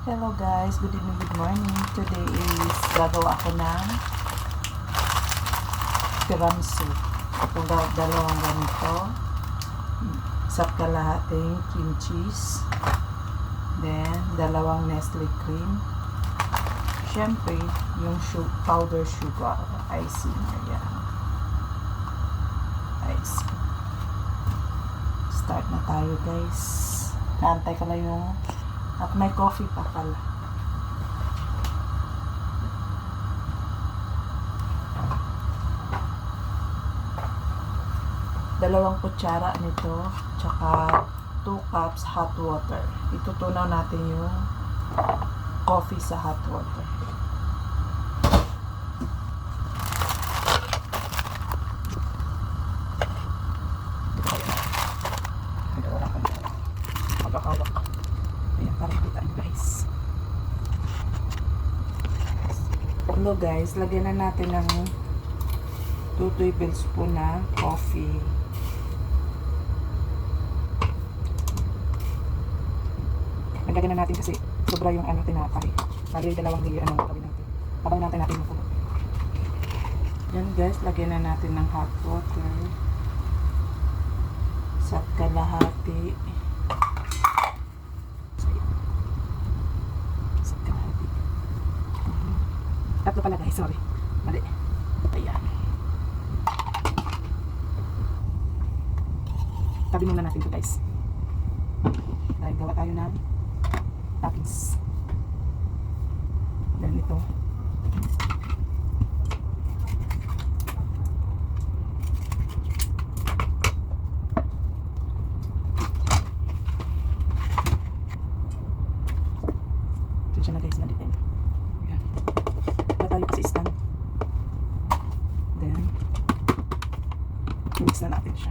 Hello guys, good evening, good morning. Today is gagawa ako ng tiramisu. Itong dalawang ganito. Isa't kalahating cream cheese. Then, dalawang Nestle cream. Siyempre, yung powder sugar. Icing. Ayan. Icing. Start na tayo guys. Naantay ka lang yung at may coffee pa pala. Dalawang kutsara nito, tsaka 2 cups hot water. Itutunaw natin yung coffee sa hot water. Hello guys, lagyan na natin ng 2 tablespoon na coffee. Lagyan na natin kasi sobra yung tinapay. Bali dalawang gawin natin. Habang natin yung puno. Yan guys, lagyan na natin ng hot water. Sa kalahati. Tatlo pala guys, sorry. Mali. Ayan. Tabi muna natin ito guys. Dahil gawa tayo ng toppings. Then ito. Ito siya na guys, mali tayo. Tayo kasi stand. Then mix na natin siya.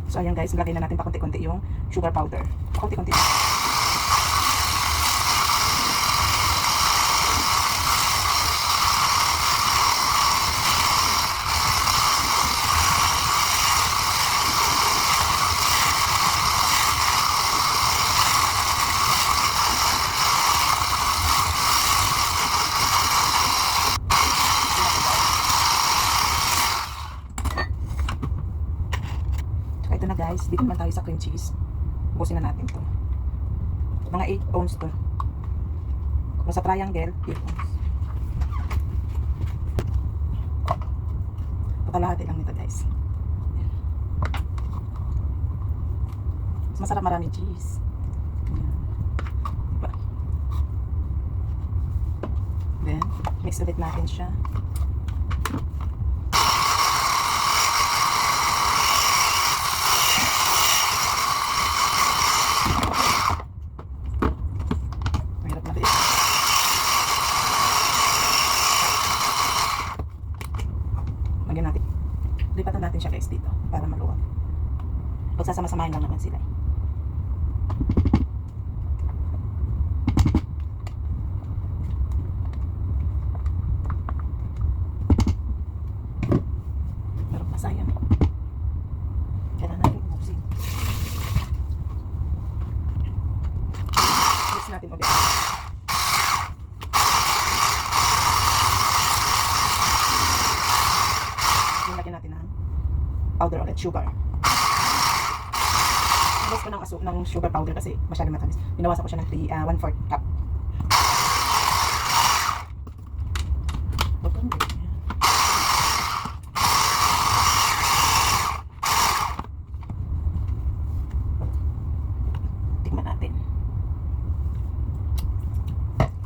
So ayan guys, lagay na natin pa konti-konti yung sugar powder. Konti-konti. Ito na guys, dito naman tayo sa cream cheese. Bukusin na natin to. Mga 8 ounce to. Kung sa triangle, 8 ounce. Pakalahati lang nito guys. Mas masarap maraming cheese. Diba? Then, mix ulit natin siya. Lipatan natin siya guys dito para maluwag. Pagsasama-samahin lang naman sila. Pero pasayang. Kailangan natin ubusin. Mix natin ulit. Lagyan natin ng powder ulit, sugar. Tapos ko ng sugar powder kasi masyadong matamis. Binawasan ko siya ng 1/4 cup. Tikman natin.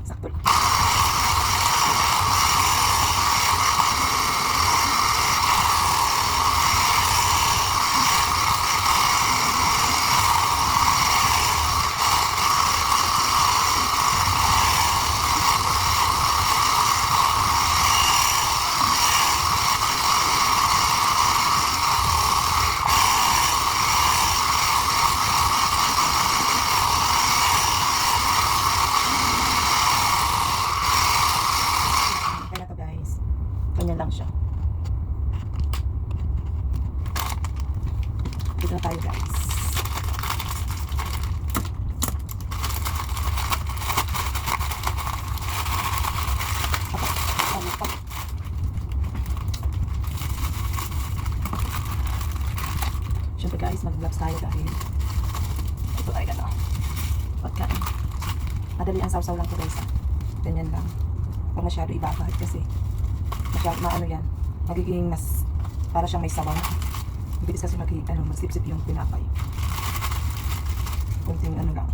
Sakto lang. Dito na tayo guys. Siyempre guys, mag-vlogs tayo dahil ito ay gano'n. Pagkain. Madali ang sausaw lang to guys. Ganyan lang. Pag masyado ibabad kasi masyado maano yan. Magiging mas para siyang may sabaw. Bilis kasi magsip-sip yung tinapay. Kunting ano lang.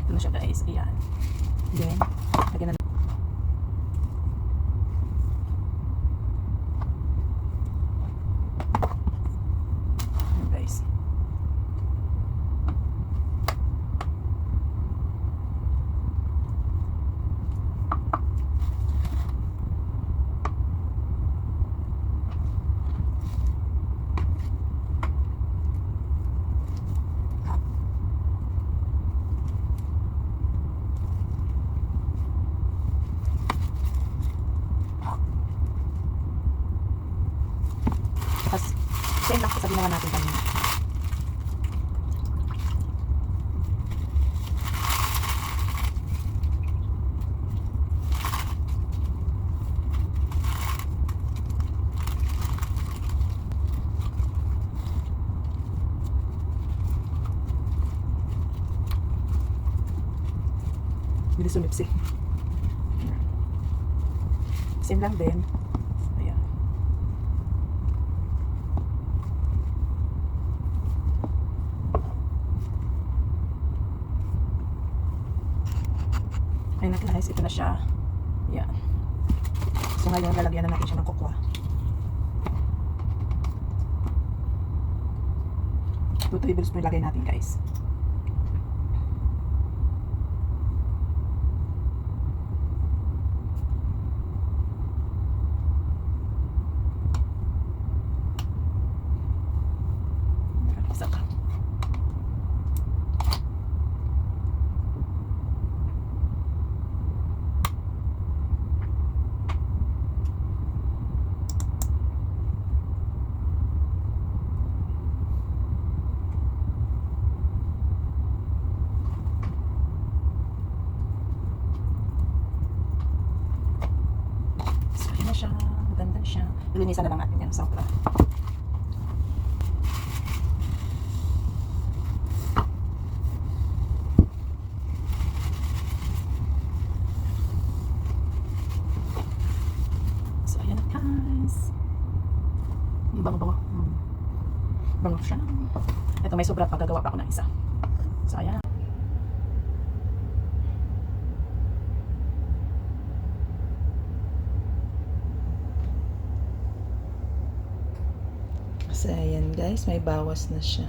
Ito na siya guys. Ayan. Then, lagyan na. Ayan guys. Tapos, same lang sabihin naman natin kanina. Bilis sumipsi. Same lang din. Ayan. Ayun na guys, ito na siya. Ayan. So ngayon, lalagyan na natin siya ng kokwa. 2 tablespoon ilagay natin guys. Isa pa. Siya, maganda siya. Linisan na lang natin yan sobra. So ayan guys. Bango-bango. Bango siya. Ito may sobra pa, gagawa pa ako ng isa. So ayan. So, ayan guys, may bawas na siya.